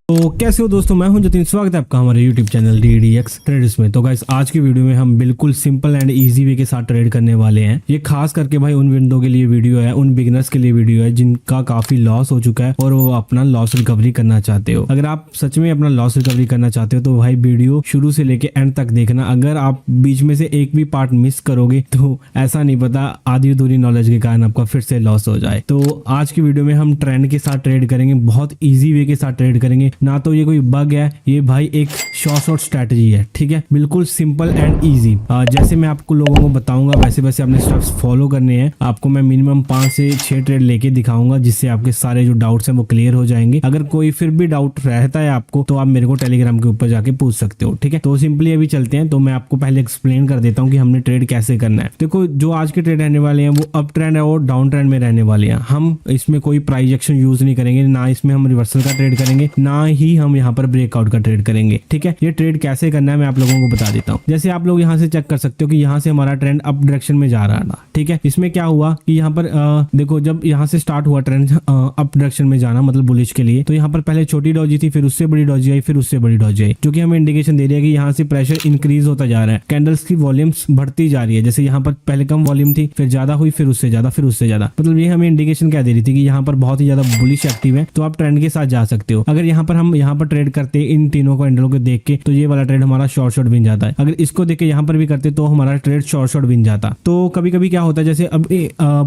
तो कैसे हो दोस्तों, मैं हूं जतिन। स्वागत है आपका हमारे YouTube चैनल DDX ट्रेडर्स में। तो गाइस, आज की वीडियो में हम बिल्कुल सिंपल एंड इजी वे के साथ ट्रेड करने वाले हैं। ये खास करके भाई उन बंदों के लिए वीडियो है, उन बिगिनर्स के लिए वीडियो है जिनका काफी लॉस हो चुका है और वो अपना लॉस रिकवरी करना चाहते हो। अगर आप सच में अपना लॉस रिकवरी करना चाहते हो तो भाई वीडियो शुरू से लेके एंड तक देखना। अगर आप बीच में से एक भी पार्ट मिस करोगे तो ऐसा नहीं पता आधी अधूरी नॉलेज के कारण आपका फिर से लॉस हो जाए। तो आज की वीडियो में हम ट्रेंड के साथ ट्रेड करेंगे, बहुत ईजी वे के साथ ट्रेड करेंगे। ना तो ये कोई बग है, ये भाई एक शॉर्ट स्ट्रैटेजी है। ठीक है, बिल्कुल सिंपल एंड इजी। जैसे मैं आपको लोगों को बताऊंगा वैसे वैसे अपने स्टेप्स फॉलो करने हैं। आपको मैं मिनिमम 5 से 6 ट्रेड लेके दिखाऊंगा जिससे आपके सारे जो डाउट्स हैं वो क्लियर हो जाएंगे। अगर कोई फिर भी डाउट रहता है आपको तो आप मेरे को टेलीग्राम के ऊपर जाके पूछ सकते हो। ठीक है, तो सिंपली अभी चलते हैं। तो मैं आपको पहले एक्सप्लेन कर देता हूँ कि हमने ट्रेड कैसे करना है। देखो, जो आज के ट्रेड रहने वाले हैं वो अप ट्रेंड है और डाउन ट्रेंड में रहने वाले हैं। हम इसमें कोई प्राइस एक्शन यूज नहीं करेंगे, ना इसमें हम रिवर्सल का ट्रेड करेंगे, ना ही हम यहाँ पर ब्रेकआउट का ट्रेड करेंगे। ठीक है, ये ट्रेड कैसे करना है मैं आप लोगों को बता देता हूँ। जैसे आप लोग यहाँ से चेक कर सकते हो कि यहाँ से हमारा ट्रेंड अप डायरेक्शन में जा रहा था। ठीक है, इसमें क्या हुआ कि यहाँ पर देखो, जब यहाँ से स्टार्ट हुआ ट्रेंड अप डायरेक्शन में जाना मतलब बुलिश के लिए, तो यहाँ पर पहले छोटी डॉजी थी, फिर उससे बड़ी डॉजी आई, फिर उससे बड़ी डॉजी आई, जो कि हमें इंडिकेशन दे रही है कि यहाँ से प्रेशर इंक्रीज होता जा रहा है, कैंडल्स की वॉल्यूम्स बढ़ती जा रही है। जैसे यहाँ पर पहले कम वॉल्यूम थी, फिर ज्यादा हुई, फिर उससे ज्यादा, फिर उससे ज्यादा। मतलब ये हमें इंडिकेशन क्या दे रही थी कि यहाँ पर बहुत ही ज्यादा बुलिश एक्टिव है, तो आप ट्रेंड के साथ जा सकते हो। अगर यहाँ पर हम यहाँ पर ट्रेड करते इन तीनों कैंडलों को देख के तो ये वाला ट्रेड हमारा शॉर्ट विन जाता है। अगर इसको देख के यहाँ पर भी करते तो हमारा ट्रेड शॉर्ट विन जाता। तो कभी कभी क्या होता है, जैसे अब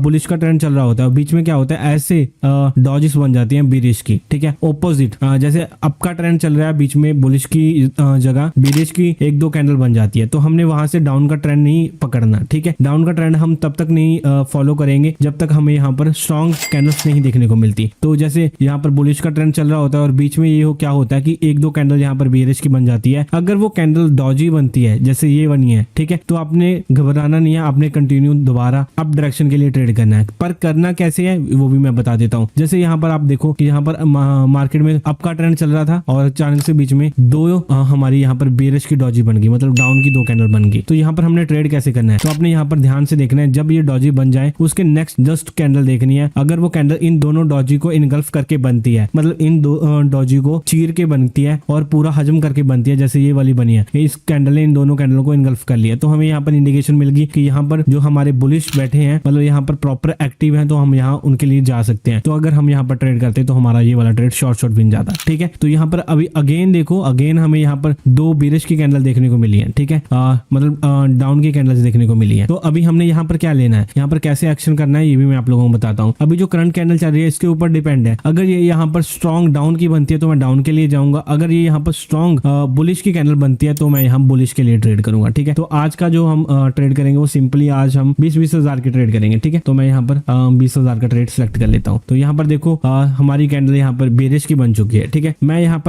बुलिश का ट्रेंड चल रहा होता है, बीच में क्या होता है, ऐसे डॉजेस बन जाती हैं बिरिश की। ठीक है, ऑपोजिट जैसे अप का ट्रेंड चल रहा है, बीच में बुलिश की जगह बिरिश की 1-2 कैंडल बन जाती है, तो हमने वहां से डाउन का ट्रेंड नहीं पकड़ना। ठीक है, डाउन का ट्रेंड हम तब तक नहीं फॉलो करेंगे जब तक हमें यहाँ पर स्ट्रॉन्ग कैंडल्स नहीं देखने को मिलती। तो जैसे यहाँ पर बुलिश का ट्रेंड चल रहा होता है और बीच में ये क्या होता है कि 1-2 कैंडल यहाँ पर बिरिश की बन जाती है। अगर वो कैंडल डॉजी बनती है जैसे ये बनी है, ठीक है, तो आपने घबराना नहीं है, आपने कंटिन्यू दोबारा अप डायरेक्शन के लिए ट्रेड करना है। पर करना कैसे है वो भी मैं बता देता हूँ। जैसे यहाँ पर आप देखो कि यहाँ पर मार्केट में अप का ट्रेंड चल रहा था और अचानक से बीच में 2 हमारी यहाँ पर बेरिश की डॉजी बन गई, मतलब डाउन की 2 कैंडल बन गई। तो यहाँ पर हमने ट्रेड कैसे करना है, तो आपने यहाँ पर ध्यान से देखना है। जब ये डॉजी बन जाए उसके नेक्स्ट जस्ट कैंडल देखनी है। अगर वो कैंडल इन दोनों डॉजी को इनगल्फ करके बनती है, मतलब इन दो डॉजी को चीर के बनती है और पूरा हजम करके बनती है, जैसे ये वाली बनी है, इस कैंडल ने इन दोनों कैंडलों को इनगल्फ कर लिया, तो हमें यहाँ पर इंडिकेशन मिल गई कि यहाँ पर जो हमारे बुलिश बैठे हैं, मतलब यहाँ पर प्रॉपर एक्टिव हैं, तो हम यहाँ उनके लिए जा सकते हैं। तो अगर हम यहाँ पर ट्रेड करते हैं तो हमारा ये वाला ट्रेड शॉर्ट विन जाता है। ठीक है, तो यहाँ पर अभी अगेन देखो, अगेन हमें यहाँ पर 2 बिरिश की कैंडल देखने को मिली है। ठीक है, मतलब डाउन की कैंडल्स देखने को मिली है। तो अभी हमने यहाँ पर क्या लेना है, यहाँ पर कैसे एक्शन करना है ये भी मैं आप लोगों को बताता हूँ। अभी जो करंट कैंडल चल रही है इसके ऊपर डिपेंड है। अगर ये यहाँ पर स्ट्रॉन्ग डाउन की बनती है तो मैं डाउन के लिए जाऊंगा। अगर ये यहाँ पर स्ट्रॉन्ग बुलिश की कैंडल बनती है तो मैं यहाँ बुलिश के लिए ट्रेड करूंगा। ठीक है, तो आज का जो हम ट्रेड करेंगे वो सिंपली आज हम 20-20 हजार की ट्रेड करेंगे। ठीक है, तो मैं यहाँ पर 20 हजार का ट्रेड सिलेक्ट कर लेता हूँ। तो यहाँ पर देखो हमारी कैंडल यहाँ पर बेरिश की बन चुकी है। ठीक है, मैं यहाँ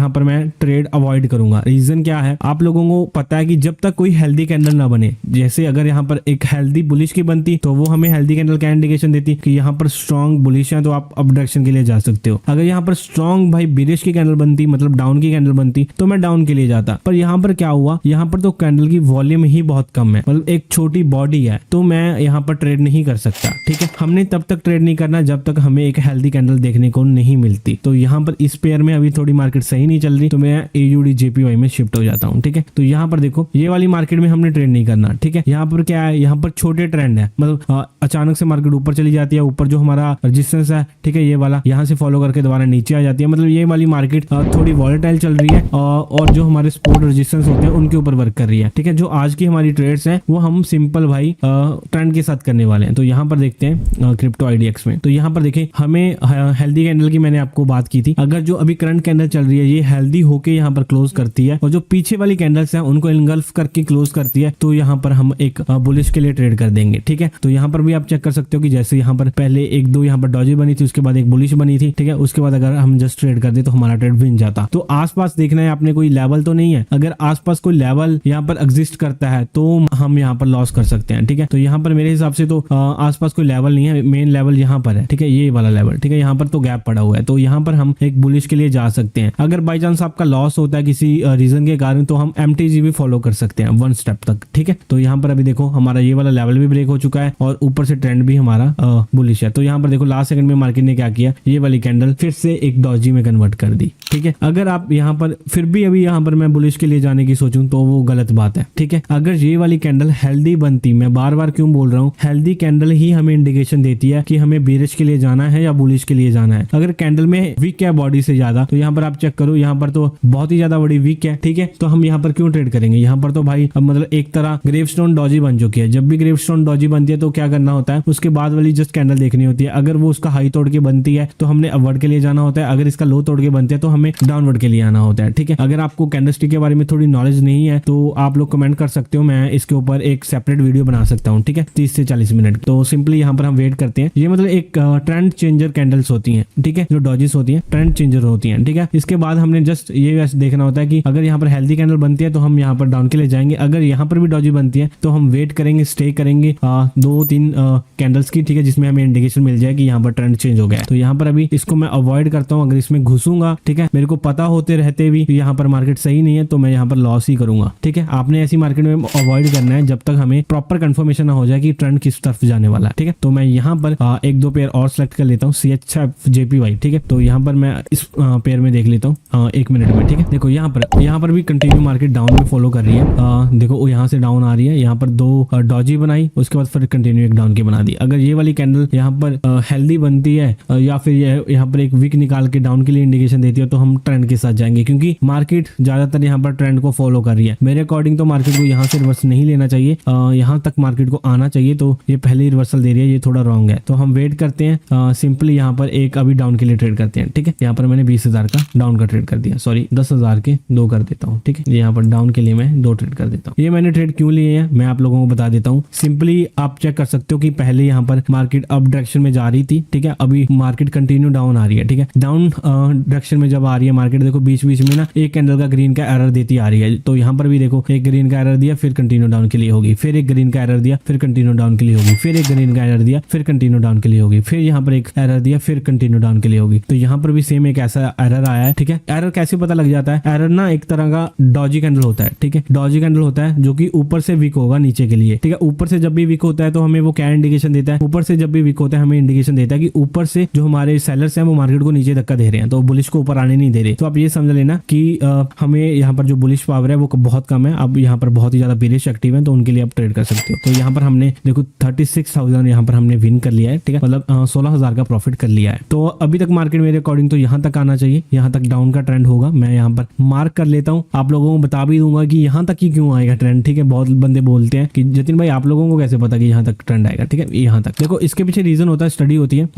पर मैं ट्रेड अवॉइड करूंगा। रीजन क्या है, आप लोगों को पता है कि जब तक कोई हेल्दी कैंडल ना बने, जैसे अगर यहाँ पर एक हेल्दी बुलिश की बनती तो वो हमें हेल्दी कैंडल क्या इंडिकेशन देती कि यहाँ पर स्ट्रॉन्ग बुलिश है, तो आप अप डायरेक्शन के लिए जा सकते हो। अगर यहाँ पर स्ट्रॉन्ग भाई बेरिश की कैंडल बनती, मतलब डाउन की कैंडल बनती, तो मैं डाउन के लिए जाता। पर यहाँ पर क्या हुआ, यहाँ पर तो कैंडल की वॉल्यूम ही बहुत कम है, मतलब एक छोटी बॉडी है, तो मैं यहाँ पर ट्रेड नहीं कर सकता। ठीक है, हमने तब तक ट्रेड नहीं करना जब तक हमें एक हेल्दी कैंडल देखने को नहीं मिलती। तो यहाँ पर इस पेयर में अभी थोड़ी मार्केट सही नहीं चल रही, तो मैं AUD JPY में शिफ्ट हो जाता हूँ। ठीक है, तो यहाँ पर देखो ये वाली मार्केट में हमने ट्रेड नहीं करना। ठीक है, यहाँ पर क्या है, यहाँ पर छोटे ट्रेंड है, मतलब अचानक से मार्केट ऊपर चली जाती है, ऊपर जो हमारा रेजिस्टेंस है, ठीक है, ये वाला यहाँ से फॉलो करके दोबारा नीचे आ जाती है। मतलब ये वाली मार्केट थोड़ी वॉलेटाइल चल रही है और जो हमारे सपोर्ट रेजिस्टेंस होते हैं उनके ऊपर वर्क कर रही है। ठीक है, जो आज की हमारी ट्रेड्स हैं वो हम सिंपल भाई ट्रेंड के साथ करने वाले हैं। तो यहाँ पर देखते हैं क्रिप्टो IDX में। तो यहाँ पर देखें, हमें हेल्दी कैंडल की मैंने आपको बात की थी। अगर जो अभी करंट कैंडल चल रही है ये हेल्दी होके यहाँ पर क्लोज करती है और जो पीछे वाली कैंडल्स है उनको इनगल्फ करके क्लोज करती है, तो यहाँ पर हम एक बुलिश के लिए ट्रेड कर देंगे। ठीक है, तो यहाँ पर भी आप चेक कर सकते हो कि जैसे यहाँ पर पहले 1-2 यहाँ पर डॉजी बनी थी, उसके बाद एक बुलिश बनी थी। ठीक है, उसके बाद अगर हम जस्ट ट्रेड कर दे तो हमारा ट्रेड विन जाता। तो आसपास देखना है आपने, कोई लेवल तो नहीं है। अगर आसपास कोई लेवल यहाँ पर एग्जिस्ट करता है तो हम यहाँ पर लॉस कर सकते हैं। ठीक है, तो यहाँ पर मेरे हिसाब से तो आसपास कोई लेवल नहीं है, मेन लेवल यहाँ पर है। ठीक है, ये वाला लेवल। ठीक है, यहाँ पर तो गैप पड़ा हुआ है, तो यहाँ पर हम एक बुलिश के लिए जा सकते हैं। अगर बाई चांस आपका लॉस होता है किसी रीजन के कारण तो हम MTG भी फॉलो कर सकते हैं 1 स्टेप तक। ठीक है, तो यहाँ पर अभी देखो हमारा ये वाला लेवल भी ब्रेक हो चुका है और ऊपर से ट्रेंड भी हमारा बुलिश है। तो यहाँ पर देखो लास्ट सेकंड में मार्केट ने क्या किया, ये वाली कैंडल फिर से एक डॉजी में कन्वर्ट कन्वर्ट कर दी। ठीक है, अगर आप यहाँ पर फिर भी अभी यहाँ पर मैं बुलिश के लिए जाने की सोचूं तो वो गलत बात है। ठीक है, अगर ये वाली कैंडल हेल्दी बनती, मैं बार बार क्यों बोल रहा हूँ, हेल्दी कैंडल ही हमें इंडिकेशन देती है कि हमें बेरिश के लिए जाना है या बुलिश के लिए जाना है। अगर कैंडल में वीक है बॉडी से ज्यादा, तो यहाँ पर आप चेक करो, यहाँ पर तो बहुत ही ज्यादा बड़ी वीक है। ठीक है, तो हम यहाँ पर क्यों ट्रेड करेंगे? यहाँ पर तो भाई अब मतलब एक तरह ग्रेवस्टोन डॉजी बन चुकी है। जब भी ग्रेवस्टोन डॉजी बनती है तो क्या करना होता है, उसके बाद वाली जस्ट कैंडल देखनी होती है। अगर वो उसका हाई तोड़ के बनती है तो हमने अपवर्ड के लिए जाना होता है, अगर इसका लो तोड़ के बनती है तो हमें डाउनवर्ड के लिए आना होता है। ठीक है, अगर आपको कैंडलस्टिक के बारे में थोड़ी नॉलेज नहीं है तो आप लोग कमेंट कर सकते हो, मैं इसके ऊपर एक सेपरेट वीडियो बना सकता हूँ। ठीक है, 30 से 40 मिनट। तो सिंपली यहाँ पर हम वेट करते हैं। ये मतलब एक ट्रेंड चेंजर कैंडल्स होती हैं। ठीक है, जो डॉजिस होती हैं ट्रेंड चेंजर होती हैं। ठीक है, इसके बाद हमने जस्ट ये देखना होता है कि अगर यहाँ पर हेल्दी कैंडल बनती है तो हम यहाँ पर डाउन के लिए जाएंगे। अगर यहाँ पर भी डॉजी बनती है तो हम वेट करेंगे, स्टे करेंगे 2-3 कैंडल्स की। ठीक है, जिसमें हमें इंडिकेशन मिल जाए कि यहाँ पर ट्रेंड चेंज हो गया है। तो यहाँ पर अभी इसको मैं अवॉइड करता हूँ। अगर इसमें घुसूंगा, ठीक है, मेरे को पता होते रहते भी यहाँ पर मार्केट सही नहीं है तो मैं यहाँ पर लॉस ही करूंगा। ठीक है, आपने ऐसी मार्केट में अवॉइड करना है जब तक हमें प्रॉपर कंफर्मेशन ना हो जाए कि ट्रेंड किस तरफ जाने वाला है। ठीक है, तो मैं यहाँ पर 1-2 पेयर और सेलेक्ट कर लेता हूँ, CHF-JPY। ठीक है, तो यहाँ पर मैं इस पेयर में देख लेता हूँ 1 मिनट में। ठीक है, देखो यहाँ पर भी कंटिन्यू मार्केट डाउन में फॉलो कर रही है। देखो वो यहाँ से डाउन आ रही है, यहाँ पर 2 डॉजी बनाई, उसके बाद फिर कंटिन्यू एक डाउन की बना दी। अगर ये वाली कैंडल यहाँ पर हेल्दी बनती है या फिर यहाँ पर एक वीक निकाल के डाउन के लिए इंडिकेशन देती है तो हम ट्रेंड के साथ जाएंगे, क्योंकि मार्केट ज्यादातर यहाँ पर ट्रेंड को फॉलो कर रही है। मेरे अकॉर्डिंग तो मार्केट को यहाँ से रिवर्स नहीं लेना चाहिए, यहाँ तक मार्केट को आना चाहिए। तो ये पहले ही रिवर्सल दे रही है, ये थोड़ा रॉन्ग है। तो हम वेट करते हैं, सिंपली यहाँ पर एक अभी डाउन के लिए ट्रेड करते हैं। ठीक है, यहाँ पर मैंने 20,000 का डाउन का ट्रेड कर दिया, सॉरी 10,000 के 2 कर देता हूँ। ठीक है, यहाँ पर डाउन के लिए मैं 2 ट्रेड कर देता हूँ। ये मैंने ट्रेड क्यों लिए हैं मैं आप लोगों को बता देता हूँ। सिंपली आप चेक कर सकते हो कि पहले यहाँ पर मार्केट अप डायरेक्शन में जा रही थी। ठीक है, अभी मार्केट कंटिन्यू डाउन आ रही है। ठीक है, डाउन डायरेक्शन में जब आ रही है मार्केट, देखो बीच बीच में ना एक कैंडल का ग्रीन का एरर देती आ रही है। तो यहाँ पर भी देखो एक ग्रीन का एरर दिया, फिर कंटिन्यू डाउन के लिए होगी, फिर एक ग्रीन का एरर दिया, फिर कंटिन्यू डाउन के लिए होगी, फिर एक ग्रीन का एरर दिया, फिर कंटिन्यू डाउन के लिए होगी, फिर यहाँ पर एक एरर दिया, फिर कंटिन्यू डाउन के लिए होगी। तो यहाँ पर भी सेम एक ऐसा एरर आया है। ठीक है, एरर कैसे पता लग जाता है? एरर ना एक तरह का डॉजी कैंडल होता है। ठीक है, डॉजी कैंडल होता है जो कि ऊपर से वीक होगा नीचे के लिए। ठीक है, ऊपर से जब भी वीक होता है तो हमें वो क्या इंडिकेशन देता है? ऊपर से जब भी वीक होता है हमें इंडिकेशन देता है कि ऊपर से जो हमारे सेलर्स हैं वो मार्केट को नीचे धक्का दे रहे हैं, तो बुलिश को ऊपर आने नहीं दे रहे। तो आप ये समझ लेना कि हमें यहाँ पर जो बुलिश पावर है वो बहुत कम है। अब यहाँ पर बहुत ही ज्यादा बेरिश एक्टिव है, तो उनके लिए आप ट्रेड कर सकते हो। तो यहाँ पर हमने देखो 36,000 यहाँ पर हमने विन कर लिया है। ठीक है, मतलब 16,000 का प्रॉफिट कर लिया है। तो अभी तक मार्केट मेरे अकॉर्डिंग तो यहाँ तक आना चाहिए, यहाँ तक डाउन का ट्रेंड होगा। मैं यहाँ पर मार्क कर लेता हूँ, आप लोगों को बता भी दूंगा कि यहाँ तक ही क्यों आएगा ट्रेंड। ठीक है, बहुत बंदे बोलते हैं कि जतिन भाई आप लोगों को कैसे पता कि यहाँ तक ट्रेंड आएगा। ठीक है, यहाँ तक देखो, इसके पीछे रीजन होता है, स्टडी होती है।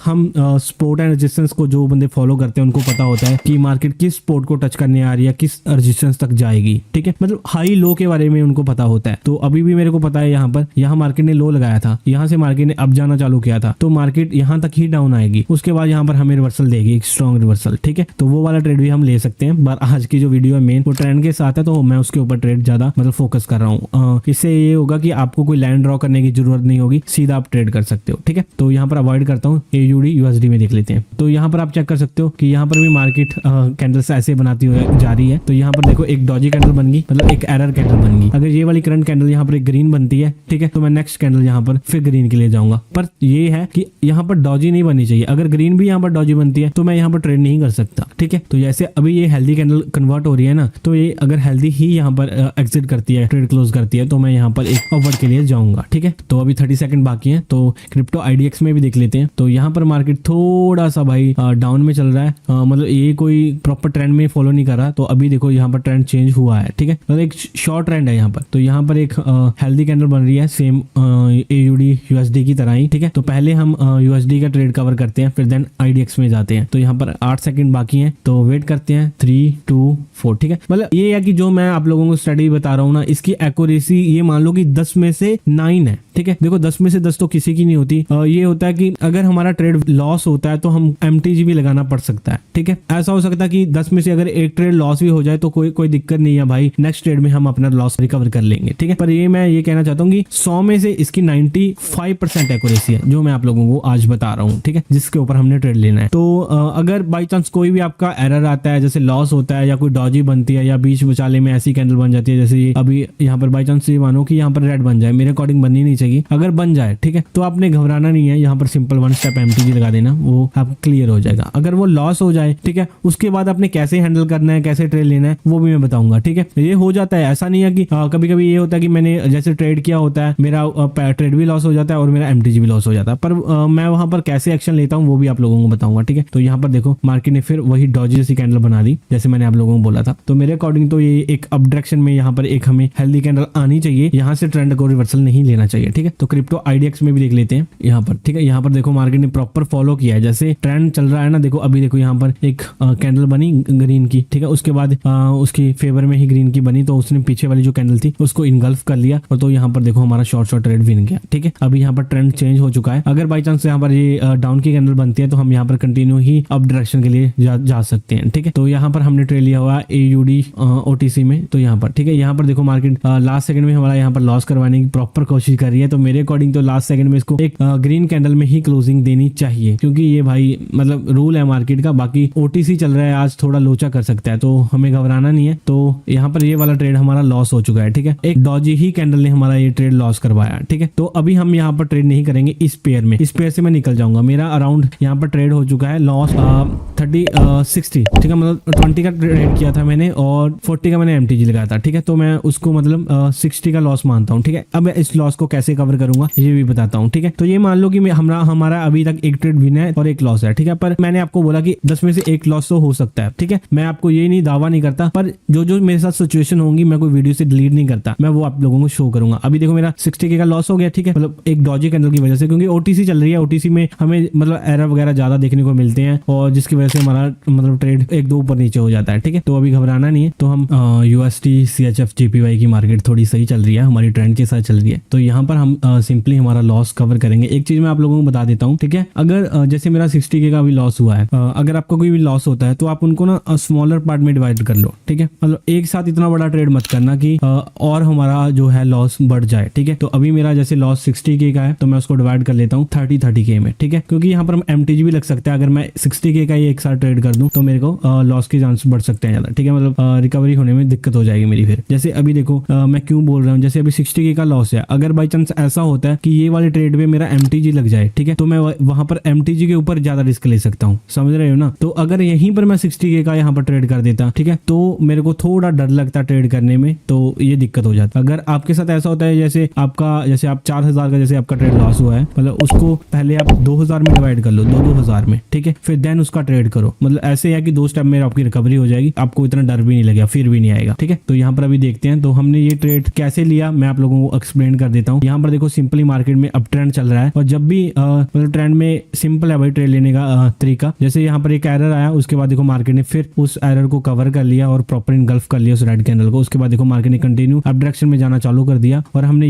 हम सपोर्ट एंड रेजिस्टेंस को जो बंदे फॉलो करते हैं उनको पता होता है कि मार्केट किस सपोर्ट को टच करने आ रही है, किस रेजिस्टेंस तक जाएगी। ठीक है, मतलब हाई लो के बारे में उनको पता होता है। तो अभी भी मेरे को पता है यहाँ मार्केट ने लो लगाया था, यहाँ से मार्केट ने अप जाना चालू किया था, तो मार्केट यहाँ तक ही डाउन आएगी, उसके बाद यहाँ पर हमें रिवर्सल देगी, एक स्ट्रॉन्ग रिवर्सल। ठीक है, तो वो वाला ट्रेड भी हम ले सकते हैं। पर आज की जो वीडियो है मेन वो ट्रेंड के साथ है, तो मैं उसके ऊपर ट्रेड ज्यादा मतलब फोकस कर रहा हूँ। इससे ये होगा कि आपको कोई लाइन ड्रॉ करने की जरूरत नहीं होगी, सीधा आप ट्रेड कर सकते हो। ठीक है, तो यहाँ पर अवॉइड करता हूँ, AUD USD में देख लेते हैं। तो यहाँ पर आप चेक कर सकते हो कि यहाँ पर भी मार्केट कैंडल्स ऐसे बनाती हुई जा रही है। तो यहाँ पर देखो एक डॉजी कैंडल बन गई, मतलब एक एरर कैंडल बन गई। अगर ये वाली करंट कैंडल यहाँ पर एक ग्रीन बनती है, ठीक है, तो मैं नेक्स्ट कैंडल यहाँ पर फिर ग्रीन के लिए जाऊंगा। पर ये है कि यहाँ पर डॉजी नहीं बननी चाहिए। अगर ग्रीन भी यहाँ पर डॉजी बनती है तो मैं यहाँ पर ट्रेड नहीं कर सकता। ठीक है, तो जैसे अभी ये हेल्दी कैंडल कन्वर्ट हो रही है ना, तो ये अगर हेल्दी ही यहाँ पर एग्जिट करती है, ट्रेड क्लोज करती है, तो मैं यहाँ पर एक अपवर्ड के लिए जाऊंगा। ठीक है, तो अभी 30 सेकंड बाकी है, तो क्रिप्टो IDX में भी देख लेते हैं। तो यहाँ पर मार्केट थोड़ा सा भाई डाउन में चल रहा है, मतलब ये कोई प्रॉपर ट्रेंड में फॉलो नहीं कर रहा। तो अभी देखो यहाँ पर ट्रेंड चेंज हुआ है। ठीक है, मतलब एक शॉर्ट ट्रेंड है यहाँ पर। तो यहाँ पर एक हेल्दी कैंडल बन रही है सेम AUD USD की तरह ही। ठीक है, तो पहले हम USD का ट्रेड कवर करते हैं, फिर देन IDX में जाते हैं। तो यहाँ पर 8 सेकंड बाकी है, तो वेट करते हैं 3, 2, 4। ठीक है, मतलब ये है कि जो मैं आप लोगों को स्टडी बता रहा हूँ ना, इसकी एक्यूरेसी ये मान लो कि 10 में से 9 है। ठीक है, देखो 10 में से 10 तो किसी की नहीं होती। ये होता है कि अगर हमारा ट्रेड लॉस होता है तो हम MTG भी लगाना पड़ सकता है। ठीक है, ऐसा हो सकता है कि 10 में से अगर एक ट्रेड लॉस भी हो जाए तो कोई दिक्कत नहीं है भाई, नेक्स्ट ट्रेड में हम अपना लॉस रिकवर कर लेंगे। ठीक है, पर ये मैं ये कहना चाहता हूँ कि 100 में से इसकी 95% एक्यूरेसी है, जो मैं आप लोगों को आज बता रहा हूँ। ठीक है, जिसके ऊपर हमने ट्रेड लेना है। तो अगर बाई चांस कोई भी आपका एरर आता है, जैसे लॉस होता है या कोई डॉजी बनती है या बीच विचाले में ऐसी कैंडल बन जाती है, जैसे अभी यहाँ पर बाई चांस ये मानो कि यहाँ पर रेड बन जाए, मेरे अकॉर्डिंग बननी नहीं चाहिए। अगर बन जाए, ठीक है, तो आपने घबराना नहीं है, यहाँ पर सिंपल 1 स्टेप MTG लगा देना, वो आप क्लियर हो जाएगा। अगर वो लॉस लॉस हो जाए, ठीक है, उसके बाद अपने कैसे हैंडल करना है, कैसे ट्रेड लेना है वो भी मैं बताऊंगा, ठीक है। ये हो जाता है, ऐसा नहीं है कि कभी कभी ये होता है कि मैंने जैसे ट्रेड किया होता है, मेरा ट्रेड भी लॉस हो जाता है और मेरा एमटीजी भी लॉस हो जाता है, पर मैं वहां पर कैसे एक्शन लेता हूँ वो भी आप लोगों को बताऊंगा, ठीक है। तो यहाँ पर देखो मार्केट ने फिर वही डॉजी जैसी कैंडल बना दी जैसे मैंने आप लोगों को बोला था। तो मेरे अकॉर्डिंग तो ये एक अप डायरेक्शन में यहाँ पर एक हमें हेल्दी कैंडल आनी चाहिए, यहाँ से ट्रेंड को रिवर्सल नहीं लेना चाहिए, ठीक है। तो क्रिप्टो आईडीएक्स में भी देख लेते हैं यहाँ पर, ठीक है। यहाँ पर देखो मार्केट ने प्रॉपर फॉलो किया है, जैसे ट्रेंड चल रहा है ना, देखो अभी देखो यहाँ पर एक कैंडल बनी ग्रीन की, ठीक है, उसके बाद उसकी फेवर में ही ग्रीन की बनी, तो उसने पीछे वाली जो कैंडल थी उसको इनगल्फ कर लिया और तो यहाँ पर देखो हमारा शॉर्ट ट्रेड विन गया, ठीक है। अभी यहाँ पर ट्रेंड चेंज हो चुका है, अगर बाई चांस यहाँ पर ये डाउन की कैंडल बनती है तो हम यहाँ पर कंटिन्यू ही अप डायरेक्शन के लिए जा सकते हैं, ठीक है। तो यहाँ पर हमने ट्रेड लिया हुआ AUD OTC में, तो यहाँ पर ठीक है। यहाँ पर देखो मार्केट लास्ट सेकंड में हमारा यहाँ पर लॉस करवाने की प्रॉपर कोशिश कर रही है, तो मेरे अकॉर्डिंग तो लास्ट सेकंड में इसको एक ग्रीन कैंडल में ही क्लोजिंग देनी चाहिए, क्योंकि ये भाई मतलब रूल है मार्केट का। बाकी OTC चल रहा है आज, थोड़ा लोचा कर सकता है, तो हमें घबराना नहीं है। तो यहाँ पर ये वाला ट्रेड हमारा लॉस हो चुका है, ठीक है। एक डॉजी ही कैंडल ने हमारा ये ट्रेड लॉस करवाया, ठीक है। तो अभी हम यहाँ पर ट्रेड नहीं करेंगे इस पेयर में, इस पेयर से मैं निकल जाऊंगा। मेरा अराउंड यहाँ पर ट्रेड हो चुका है लॉस 60, ठीक है, मतलब 20 का ट्रेड किया था मैंने और 40 का मैंने MTG लगाया था, ठीक है। तो मैं उसको मतलब 60 का लॉस मानता हूँ, ठीक है। अब मैं इस लॉस को कैसे कवर करूंगा ये भी बताता हूँ, ठीक है। तो ये मान लो कि हमारा अभी तक एक ट्रेड विन है और एक लॉस है, ठीक है। पर मैंने आपको बोला कि 10 में से एक लॉस तो हो सकता है, ठीक है। मैं आपको ये नहीं दावा नहीं करता, पर जो मेरे साथ सिचुएशन होंगी मैं कोई वीडियो से डिलीट नहीं करता, मैं वो आप लोगों को शो करूंगा। अभी देखो मेरा 60K का लॉस हो गया, ठीक है, मतलब एक डॉजी कैंडल की वजह से, क्योंकि OTC चल रही है। OTC में हमें मतलब एरर वगैरह ज्यादा देखने को मिलते हैं और जिसकी वजह से हमारा मतलब ट्रेड एक दो ऊपर नीचे हो जाता है, ठीक है। तो अभी घबराना नहीं है। तो हम USD CHF JPY की मार्केट थोड़ी सही चल रही है, हमारी ट्रेंड के साथ चल रही है, तो यहाँ पर हम सिंपली हमारा लॉस कवर करेंगे। एक चीज मैं आप लोगों को बता देता हूँ, ठीक है। अगर जैसे मेरा 60K का भी लॉस हुआ है, अगर आपका कोई भी लॉस होता है तो आप उनको ना स्मॉलर पार्ट में डिवाइड कर लो, ठीक है। मतलब एक साथ इतना बड़ा ट्रेड मत करना कि और हमारा जो है लॉस बढ़ जाए, ठीक है। तो अभी मेरा जैसे लॉस 60K का है तो मैं उसको डिवाइड कर लेता हूँ 30K में, ठीक है, क्योंकि यहाँ पर MTG भी लग सकता है। अगर मैं 60K का ही एक साथ ट्रेड कर दूं तो मेरे को लॉस के चांस बढ़ सकते हैं ज्यादा, ठीक है। मतलब रिकवरी होने में दिक्कत हो जाएगी मेरी। फिर जैसे अभी देखो मैं क्यों बोल रहा हूँ, जैसे अभी 60K का लॉस है, अगर बाई चांस ऐसा होता है कि ये वाले ट्रेड में मेरा MTG लग जाए, ठीक है, तो मैं वहां पर MTG के ऊपर ज्यादा रिस्क ले सकता हूँ, समझ रहे हो ना। तो अगर यहीं पर मैं 60K का यहाँ पर ट्रेड कर देता, ठीक है, तो मेरे को थोड़ा डर लगता ट्रेड करने में, तो ये दिक्कत हो जाता। अगर आपके साथ ऐसा होता है जैसे आप 4000 का जैसे आपका ट्रेड लॉस हुआ है, मतलब उसको पहले आप 2000 में डिवाइड कर लो, 2000 में, ठीक है, फिर देन उसका ट्रेड करो। मतलब ऐसे है कि 2 स्टेप में आपकी रिकवरी हो जाएगी, आपको इतना डर भी नहीं लगेगा, फिर भी नहीं आएगा, ठीक है। तो यहाँ पर अभी देखते हैं तो हमने ये ट्रेड कैसे लिया, मैं आप लोगों को एक्सप्लेन कर देता हूँ। यहाँ पर देखो सिंपली मार्केट में अप ट्रेंड चल रहा है और जब भी मतलब ट्रेंड में सिंपल है भाई ट्रेड लेने का तरीका। जैसे यहाँ पर एक एरर आया, उसके बाद देखो मार्केट ने फिर उस एरर को कवर कर लिया और प्रॉपर इनगल्फ कर लिया उस रेड कैंडल को। उसके बाद देखो मार्केट ने कंटिन्यू अप डायरेक्शन में जाना चालू कर दिया और हमने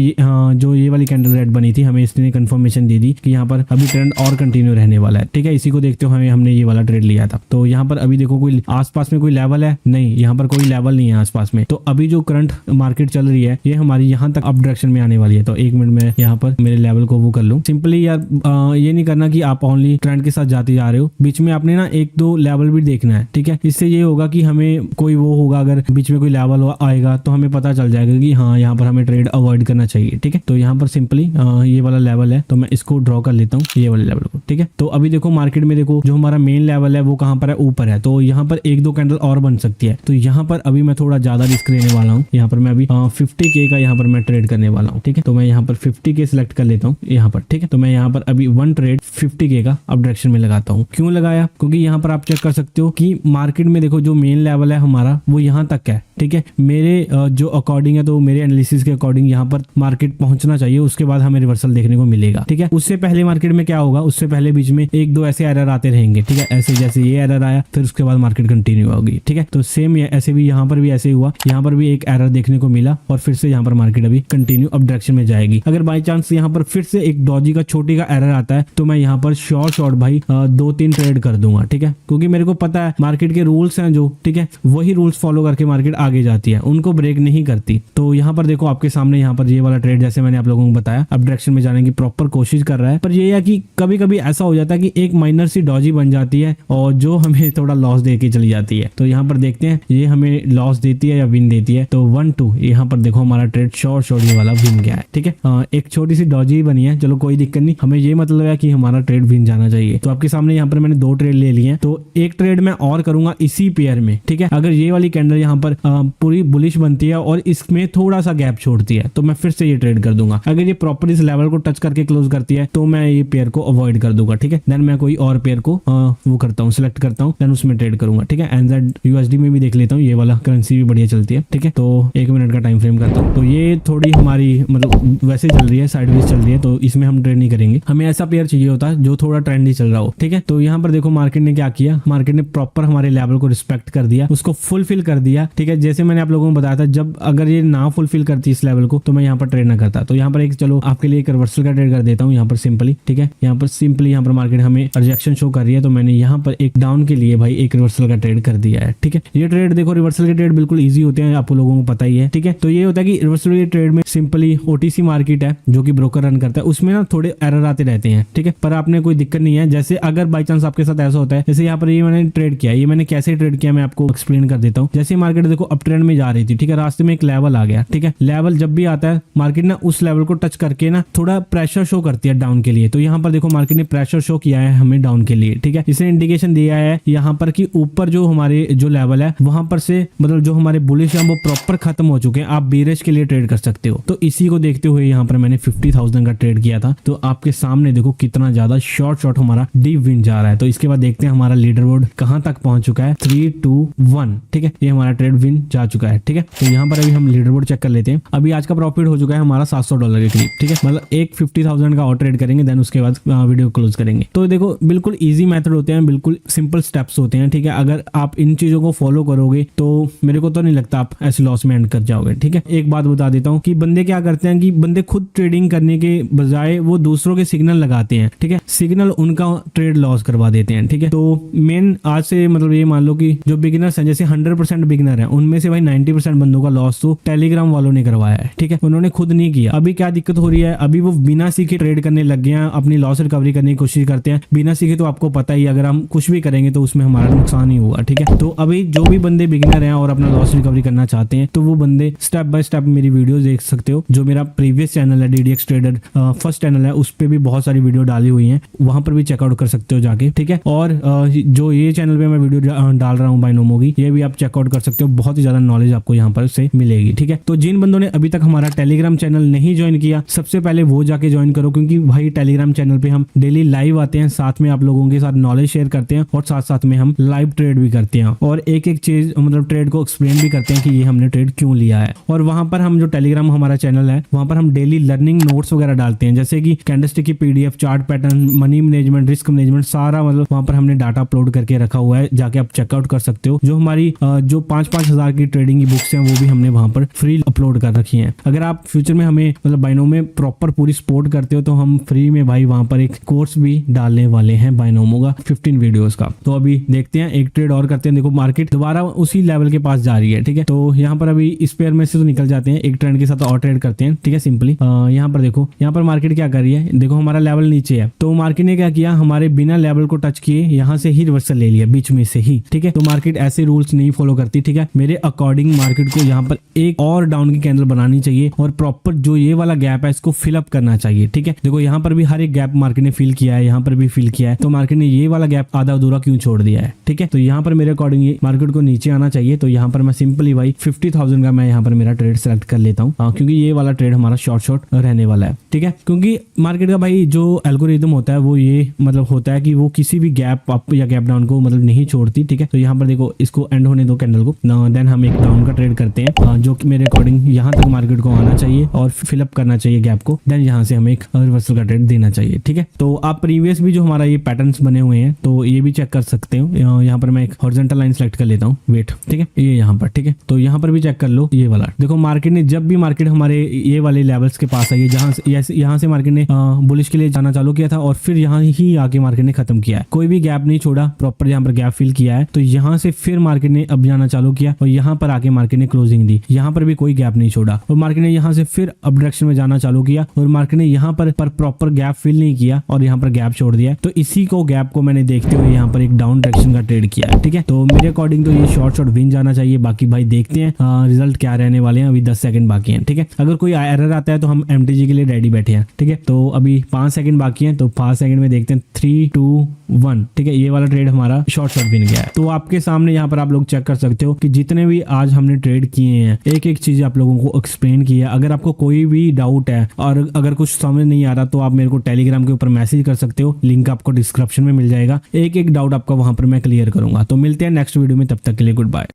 जो ये वाली कैंडल रेड बनी थी, हमें इसने कंफर्मेशन दे दी कि यहाँ पर अभी ट्रेंड और कंटिन्यू रहने वाला है, ठीक है। इसी को देखते हुए हमने ये वाला ट्रेड लिया था। तो यहाँ पर अभी देखो कोई आसपास में कोई लेवल है नहीं, यहाँ पर कोई लेवल नहीं है आसपास में। तो अभी जो करंट मार्केट चल रही है ये हमारी यहाँ तक अप डायरेक्शन में आने वाली है। तो 1 मिनट में यहाँ पर मेरे लेवल को वो कर लूँ। सिंपली यार ये नहीं करना कि आप ओनली ट्रेंड के साथ जाते जा रहे हो, बीच में आपने ना 1-2 लेवल भी देखना है, ठीक है। इससे ये होगा कि हमें कोई वो होगा, अगर बीच में कोई लेवल आएगा तो हमें पता चल जाएगा कि हाँ यहाँ पर हमें ट्रेड अवॉइड करना चाहिए, ठीक है। तो यहाँ पर सिंपली ये वाला लेवल है तो मैं इसको ड्रॉ कर लेता हूँ, ये वाले लेवल को, ठीक है। तो अभी देखो मार्केट में देखो जो हमारा मेन लेवल है वो कहाँ पर है, ऊपर है। तो यहाँ पर 1-2 कैंडल और बन सकती है। तो यहाँ पर अभी मैं थोड़ा ज्यादा रिस्क लेने वाला हूँ। यहाँ पर मैं अभी 50K का यहाँ पर मैं ट्रेड करने वाला हूँ, ठीक है। तो मैं यहाँ पर 50K सिलेक्ट कर लेता हूँ यहाँ पर, ठीक है। तो मैं यहाँ पर अभी 1 ट्रेड 50K का अप डायरेक्शन में लगाता हूँ। क्यों लगाया, क्योंकि यहाँ पर आप चेक कर सकते हो कि मार्केट में देखो जो मेन लेवल है हमारा वो यहाँ तक है, ठीक है। मेरे जो अकॉर्डिंग है, तो मेरे एनालिसिस के अकॉर्डिंग यहाँ पर मार्केट पहुंचना चाहिए, उसके बाद हमें रिवर्सल देखने को मिलेगा, ठीक है। उससे पहले मार्केट में क्या होगा, उससे पहले बीच में 1-2 ऐसे एरर आते रहेंगे, ठीक है। ऐसे जैसे ये एरर आया फिर उसके बाद मार्केट कंटिन्यू होगी, ठीक है। तो सेम ऐसे भी यहाँ पर भी ऐसे हुआ, यहाँ पर भी एक एरर देखने को मिला और फिर से यहाँ पर मार्केट अभी कंटिन्यू अप डायरेक्शन में जाएगी। अगर बाई चांस यहाँ पर फिर से एक डॉजी का छोटी का एरर आता है तो मैं यहाँ पर शॉर्ट भाई 2-3 ट्रेड कर दूंगा, ठीक है। क्योंकि मेरे को पता है मार्केट के रूल्स हैं जो, ठीक है, वही रूल्स फॉलो करके मार्केट आगे जाती है, उनको ब्रेक नहीं करती। तो यहाँ पर देखो आपके सामने यहाँ पर ये वाला ट्रेड जैसे मैंने आप लोगों को बताया अब डायरेक्शन में जाने की प्रॉपर कोशिश कर रहा है, पर ये है कि कभी कभी ऐसा हो जाता है कि एक माइनर सी डॉजी बन जाती है और जो हमें थोड़ा लॉस दे के चली जाती है। तो यहाँ पर देखते हैं ये हमें लॉस देती है या विन देती है। तो 1-2 यहाँ पर देखो हमारा ट्रेड शॉर्ट ये वाला विन गया है। ठीक है, एक छोटी सी डॉजी बनी है, चलो कोई दिक्कत नहीं, हमें ये मतलब है कि हमारा ट्रेड विन जाना चाहिए। तो आपके सामने यहाँ पर मैंने 2 ट्रेड ले लिए हैं, तो एक ट्रेड मैं और करूंगा इसी पेयर में। ठीक है, अगर ये वाली कैंडल यहाँ पर पूरी बुलिश बनती है और इसमें थोड़ा सा गैप छोड़ती है तो मैं फिर से ये ट्रेड कर दूंगा। अगर ये प्रॉपर इस लेवल को टच करके क्लोज करती है तो मैं ये पेयर को अवॉइड कर दूंगा। ठीक है, देन मैं कोई और पेयर को वो करता हूँ, सिलेक्ट करता हूँ, देन उसमें ट्रेड करूंगा। ठीक है, एनजेड यूएसडी में भी देख लेता हूँ, ये वाला करेंसी भी बढ़िया चलती है। ठीक है, तो 1 मिनट का टाइम फ्रेम करता हूँ। तो ये थोड़ी हमारी मतलब वैसे चल रही है, साइडवेज चल रही है, तो इसमें हम ट्रेड नहीं करेंगे। हमें ऐसा पेयर चाहिए होता है जो थोड़ा ट्रेंडी चल रहा हो। ठीक है, तो यहाँ पर देखो मार्केट ने क्या किया, मार्केट ने प्रॉपर हमारे लेवल को रिस्पेक्ट कर दिया, उसको फुलफिल कर दिया। ठीक है, जैसे मैंने आप लोगों को बताया था जब अगर ये ना फुलफिल करती इस लेवल को तो मैं यहाँ पर ट्रेड ना करता। तो यहाँ पर एक चलो आपके लिए एक रिवर्सल का ट्रेड कर देता हूँ यहाँ पर सिंपली। ठीक है, यहाँ पर सिंपली यहाँ पर मार्केट हमें रिजेक्शन शो कर रही है, तो मैंने यहाँ पर एक डाउन के लिए भाई एक रिवर्सल का ट्रेड कर दिया है। ठीक है, ये ट्रेड देखो रिवर्सल के ट्रेड बिल्कुल ईजी होते हैं, आप लोगों को पता ही है। ठीक है, तो ये होता है कि रिवर्सल के ट्रेड में सिंपली ओटीसी मार्केट है जो कि ब्रोकर रन करता है, उसमें ना थोड़े एरर आते रहते हैं। ठीक है, पर आपने कोई दिक्कत नहीं है। जैसे अगर बाई चांस आपके साथ ऐसा होता है, जैसे यहाँ पर ये मैंने ट्रेड किया, ये मैंने कैसे ट्रेड किया मैं आपको एक्सप्लेन कर देता हूँ। जैसे मार्केट देखो अप ट्रेंड में जा रही थी, ठीक है, रास्ते में एक लेवल आ गया। ठीक है, लेवल जब भी आता है मार्केट ना उस लेवल को टच करके ना थोड़ा प्रेशर शो करती है डाउन के लिए। तो यहाँ पर देखो मार्केट ने प्रेशर शो किया है हमें डाउन के लिए। ठीक है, इसने इंडिकेशन दिया है यहाँ पर कि ऊपर जो हमारे जो लेवल है वहां पर से मतलब जो हमारे बुलिश है वो प्रॉपर खत्म हो चुके हैं, आप बीरिश के लिए ट्रेड कर सकते हो। तो इसी को देखते हुए यहाँ पर मैंने 50,000 का ट्रेड किया था। तो आपके सामने देखो कितना ज्यादा शॉर्ट हमारा डीप विन जा रहा है। तो इसके बाद देखते हैं हमारा लीडर बोर्ड कहां तक पहुंच चुका है। 3, 2, 1। ठीक है, ये हमारा ट्रेड विन जा चुका है। ठीक है, तो यहाँ पर अभी हम लीडर बोर्ड चेक कर लेते हैं। अभी आज का प्रॉफिट हो चुका है हमारा $700 के करीब। ठीक है, मतलब एक 50,000 का और ट्रेड करेंगे, देन उसके बाद वीडियो क्लोज करेंगे। तो देखो बिल्कुल ईजी मेथड होते हैं, बिल्कुल सिंपल स्टेप्स होते हैं। ठीक है, अगर आप इन चीजों को फॉलो करोगे तो मेरे को तो नहीं लगता आप ऐसे लॉस में एंड कर जाओगे। ठीक है, एक बात बता देता हूँ कि बंदे क्या करते हैं कि बंदे खुद ट्रेडिंग करने के बजाय वो दूसरों के सिग्नल लगाते हैं। ठीक है, सिग्नल उनका ट्रेड लॉस करवा देते हैं। ठीक है, तो मेन आज से मतलब ये मान लो कि जो बिगिनर्स हैं, जैसे 100% बिगिनर हैं, उनमें से भाई 90% बंदों का लॉस तो टेलीग्राम वालों ने करवाया है। ठीक है, उन्होंने खुद नहीं किया। अभी क्या दिक्कत हो रही है, अभी वो बिना सीखे ट्रेड करने लग गए हैं, अपनी लॉस रिकवरी करने की कोशिश करते हैं बिना सीखे। तो आपको पता ही अगर हम कुछ भी करेंगे तो उसमें हमारा नुकसान ही होगा। ठीक है, तो अभी जो भी बंदे बिगिनर हैं और अपना लॉस रिकवरी करना चाहते हैं तो वो बंदे स्टेप बाय स्टेप मेरी वीडियो देख सकते हो। जो मेरा प्रीवियस चैनल है DDX ट्रेडर फर्स्ट चैनल है, उस पे भी बहुत सारी वीडियो डाली हुई है, वहां पर भी चेकआउट कर सकते हो जाके। ठीक है, और जो ये चैनल पे मैं वीडियो डाल रहा हूँ बाइनोमो की, ये भी आप चेकआउट कर सकते हो, बहुत ही ज्यादा नॉलेज आपको यहाँ पर से मिलेगी। ठीक है, तो जिन बंदों ने अभी तक हमारा टेलीग्राम चैनल नहीं ज्वाइन किया, सबसे पहले वो जाके ज्वाइन करो, क्योंकि भाई टेलीग्राम चैनल पे हम डेली लाइव आते हैं, साथ में आप लोगों के साथ नॉलेज शेयर करते हैं और साथ साथ में हम लाइव ट्रेड भी करते हैं और एक एक चीज मतलब ट्रेड को एक्सप्लेन भी करते हैं कि ये हमने ट्रेड क्यों लिया है। और वहां पर हम जो टेलीग्राम हमारा चैनल है वहां पर हम डेली लर्निंग नोट्स वगैरह डालते हैं, जैसे कि कैंडलस्टिक की PDF, chart pattern, money management, risk management, सारा मतलब वहां पर हमने डाटा अपलोड करके रखा हुआ है, जाके आप चेकआउट कर सकते हो। जो हमारी जो 5-5 हजार की ट्रेडिंग की बुक्स हैं वो भी हमने वहां पर फ्री अपलोड कर रखी हैं। अगर आप फ्यूचर में हमें मतलब बाइनोमो में प्रॉपर पूरी सपोर्ट करते हो तो हम फ्री में भाई वहां पर एक कोर्स भी डालने वाले हैं बाइनोमो का 15 वीडियोस का। तो अभी देखते हैं, एक ट्रेड और करते हैं। देखो मार्केट दोबारा उसी लेवल के पास जा रही है। ठीक है, तो यहाँ पर अभी इस पेयर में से तो निकल जाते हैं, एक ट्रेंड के साथ और ट्रेड करते हैं। ठीक है, सिंपली यहाँ पर देखो, यहाँ पर मार्केट क्या कर रही है, देखो हमारा लेवल नीचे है तो मार्केट ने क्या किया, हमारे बिना लेवल को टच किए यहाँ से ही रिवर्सल ले लिया बीच में से ही। ठीक है, तो मार्केट ऐसे रूल्स नहीं फॉलो करती। ठीक है, मेरे अकॉर्डिंग मार्केट को यहाँ पर एक और डाउन की कैंडल बनानी चाहिए और प्रॉपर जो ये वाला गैप है इसको फिलअप करना चाहिए। ठीक है, देखो यहाँ पर भी हर एक गैप मार्केट ने फिल किया है, यहाँ पर भी फिल किया है, तो मार्केट ने ये वाला गैप आधा अधूरा क्यों छोड़ दिया है। ठीक है, तो यहाँ पर मेरे अकॉर्डिंग मार्केट को नीचे आना चाहिए। तो यहाँ पर मैं सिंपली भाई 50,000 का मैं यहाँ पर मेरा ट्रेड सेलेक्ट कर लेता हूँ, क्योंकि ये वाला ट्रेड हमारा शॉर्ट रहने वाला है। ठीक है, क्योंकि मार्केट का भाई जो एल्गोरिदम होता है वो ये मतलब होता है कि वो किसी भी गैप अप या गैप डाउन को मतलब नहीं छोड़ती। ठीक है, तो यहाँ पर देखो इसको एंड होने दो कैंडल को, देन हम एक डाउन का ट्रेड करते हैं जो कि मेरे अकॉर्डिंग यहाँ तक मार्केट को आना चाहिए और फिलअप करना चाहिए गैप को, देन यहाँ से हमें एक रिवर्सल का ट्रेड देना चाहिए। ठीक है, तो आप प्रीवियस भी जो हमारा ये पैटर्न्स बने हुए हैं तो ये भी चेक कर सकते हो। यहाँ पर मैं एक हॉरिजॉन्टल लाइन सेलेक्ट कर लेता हूँ, वेट। ठीक है, ये यहाँ पर। ठीक है, तो यहाँ पर भी चेक कर लो, ये वाला देखो मार्केट ने जब भी मार्केट हमारे ये वाले लेवल्स के पास आई है, यहाँ से मार्केट ने बुलिश के लिए जाना चालू किया था और फिर यहाँ ही आके मार्केट ने खत्म किया है, कोई भी गैप नहीं छोड़ा, प्रॉपर यहाँ पर गैप फिल किया है। तो यहाँ से फिर मार्केट ने अब जाना चालू किया और यहाँ पर आके मार्केट ने क्लोजिंग दी, यहाँ पर भी कोई गैप नहीं छोड़ा और मार्केट ने यहाँ से फिर अप डायरेक्शन में जाना चालू किया और मार्केट ने यहाँ पर प्रॉपर गैप फिल नहीं किया और यहाँ पर गैप छोड़ दिया। तो इसी को गैप को मैंने देखते हुए यहाँ पर एक डाउन डायरेक्शन का ट्रेड किया है। ठीक है, तो मेरे अकॉर्डिंग तो ये शॉर्ट विन जाना चाहिए। बाकी भाई देखते हैं रिजल्ट क्या रहने वाले हैं। अभी 10 सेकंड बाकी हैं। ठीक है, अगर कोई एरर आता है तो हम MTG के लिए रेडी बैठे हैं। ठीक है, तो अभी 5 सेकंड बाकी हैं, तो 5 सेकंड में देखते हैं 3 2 1। ठीक है, ये वाला ट्रेड हमारा शॉर्ट विन गया है। तो आपके सामने यहाँ पर आप लोग चेक कर सकते हो कि जितने भी आज हमने ट्रेड किए हैं एक एक चीज आप लोगों को एक्सप्लेन किया। अगर आपको कोई भी डाउट है और अगर कुछ समझ नहीं आ रहा तो आप मेरे को टेलीग्राम के ऊपर मैसेज कर सकते हो, लिंक आपको डिस्क्रिप्शन में मिल जाएगा। एक एक डाउट आपका वहां पर मैं क्लियर करूंगा। तो मिलते हैं नेक्स्ट वीडियो में, तब तक के लिए गुड बाय।